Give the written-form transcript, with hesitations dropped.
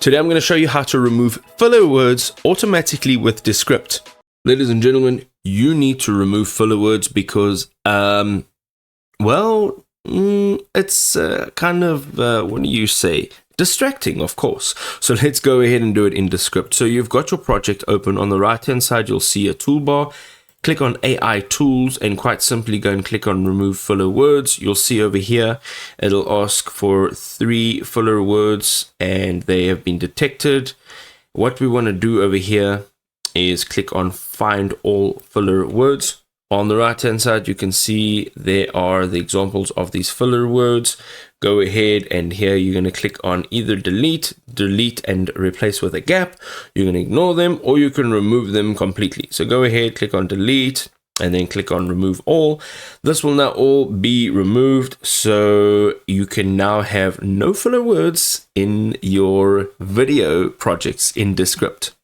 Today I'm going to show you how to remove filler words automatically with Descript. Ladies and gentlemen, you need to remove filler words because, it's kind of, what do you say? Distracting, of course. So let's go ahead and do it in Descript. So you've got your project open. On the right hand side, you'll see a toolbar. Click on AI tools and quite simply go and click on remove filler words. You'll see over here, it'll ask for 3 filler words and they have been detected. What we want to do over here is click on find all filler words. On the right hand side, you can see there are the examples of these filler words. Go ahead and here you're going to click on either delete and replace with a gap. You're going to ignore them or you can remove them completely. So go ahead, click on delete and then click on remove all. This will now all be removed. So you can now have no filler words in your video projects in Descript.